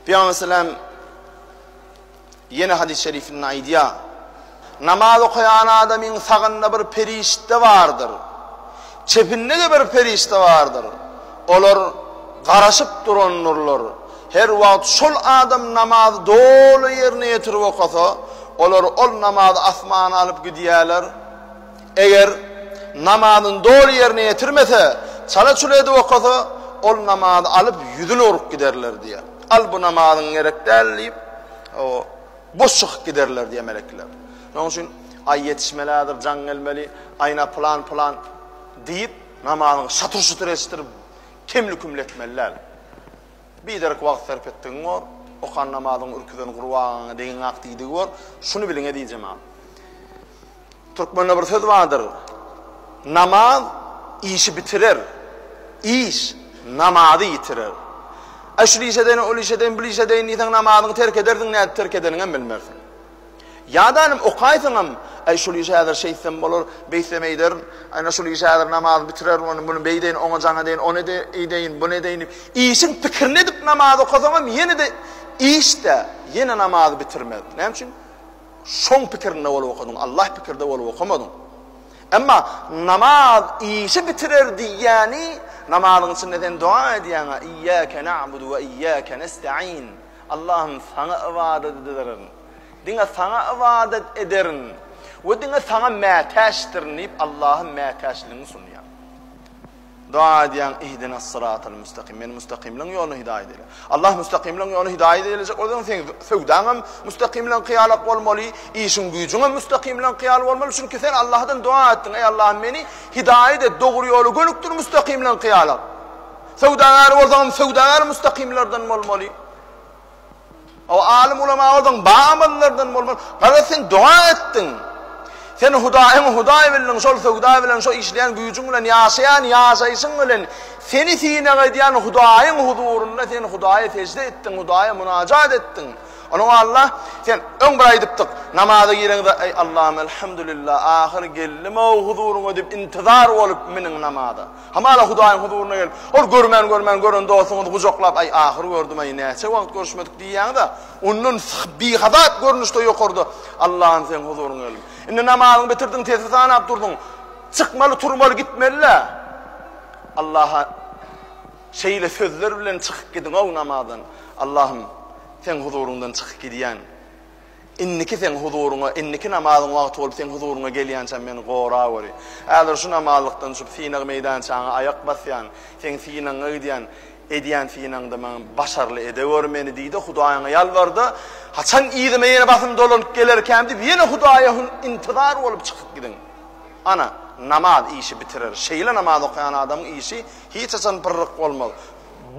Peygamber sellem yine hadis-i şerifinin aydiya namaz okuyan adamın sağında bir perişte vardır. Çepinde de bir perişte vardır. Olar garaşıp duranlar. Her vaqt şol adam namazı dolu yerine yetirip okasa, olar ol namazı asmana alıp gidiyorlar. Eğer namazın doğru yerine yetirmese, çala çula edip okasa, ol namazı alıp yüzüne vurup giderler diye. Al bu namazın gerek derleyip, o boş çıkıp giderler diye melekler. Onun için ay yetişmelidir, can gelmeli, ayna plan deyip namazını şatır estirip kemli kümletmeliler. Bir derek vaqt sarf ettiğin var, okan namazın ürküden kurvağına deyin aktiydi var. Şunu bilin diyeceğim abi. Türkmen'de bir söz vardır. Namaz işi bitirir. İş namazı yitirir. Aşırı işeden, ol işeden, bil işeden, niten namazını terk ederdin, ne terk edenini bilmersin. Ya da okaysınam, ay şul işadır şeysen olur, beysemeydir, ay şul işadır namaz bitirir, bunu beydeyin, ona cana deyin, onu deyin, bunu deyin. İşin fikrini edip namaz okazamam, yine de iş de yine namazı bitirmez. Ne için? Şon fikirinde olup okudun, Allah fikirde olup okumadın. Ama namaz işi bitirir diyeni, namazın içinden dua ediyene, İyyâke na'budu ve iyyâke nesta'in. Allah'ım sana ibadet ederim. Dine sana ibadet ederim. Ve dine sana metaştirin deyip Allah'ın metaşlığını sunuyor. Dua ediyen ihdinas sıratal müstakim. Beni müstakimliğin yolunu hidayet eyle. Allah müstakimliğin yolunu hidayet edecek. O zaman sen sevdanın müstakimliğin kıyalak olmalı. İşin gücünün müstakimliğin kıyalak olmalı. Çünkü sen Allah'tan dua ettin. Ey Allah'ım beni hidayet et. Doğru yolu gönüktür müstakimliğin kıyalak. Sevdanlar o zaman sevdanlar müstakimlerden olmalı. O alim ulema oradan bağımlılardan olmalı. Fakat sen dua ettin. Sen hudayı bilin, şol sevdayı bilin, şol işleyen gücünle, yaşaysın bilin. Seni sine ediyen hudayın huzurunda sen hudaya secde ettin, hudaya münacat ettin. Onun Allah, sen ön bir aydıptık, namaza girende, ey Allah'ım elhamdülillah, ahir geldim o huzuruna deyip intizar olup minin namada. Hamala hudayın huzuruna gelip, ol görmen, dostunu kucaklap, ay ahir gördüm, ay neyse vakit görüşmedik diyen de, onun bir hadat görünüşte yok orada, Allah'ın sen huzuruna gelip. Şimdi namazını bitirdin, tesisana yaptırdın, çıkmalı, turmalı, gitmeli. Allah'a şeyle sözler bilen çıkıp gidin o namazdan. Allah'ım sen huzurundan çıkıp gidiyen, inniki sen huzuruna, inniki namazın vakti olup sen huzuruna geliyen sen beni qora veri. Eğer şu namazlıktan şu finak meydan sana ayak basyan, sen finak ediyen finak da ben başarılı edevermeni deydi, Hudayana yalvardı. Haçan iyidime yine basın dolanıp gelirken deyip yine Hudaya intizar olup çıkıp gidin. Ana namaz işi bitirir. Şeyle namaz okuyan adamın işi hiç açan pırrık olmalı.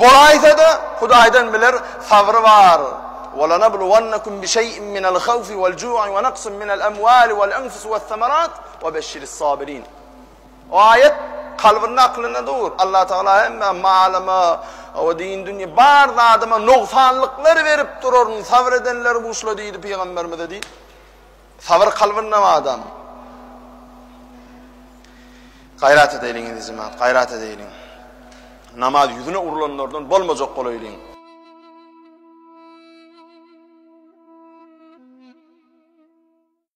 Bolaysa da Hudaydan bilir sabrı var. وَلَنَبْلُوَنَّكُمْ بِشَيْءٍ مِنَ الْخَوْفِ وَالْجُوعِ وَنَقْصٍ مِنَ الْأَمْوَالِ وَالْأَنْفُسِ وَالثَّمَرَاتِ وَبَشِّرِ الصَّابِرِينَ. O ayet kalbinin aklına doğur. Allah Teala hem malama, o din dünya bar da adama noksanlıkları verip durur. Sabredenler buçla deydi Peygamberimiz de değil. Sabır kalbinde mi adam? Gayret edeyin izime, gayret edeyin. Namaz yüzüne urulanlardan bolmacak olayın.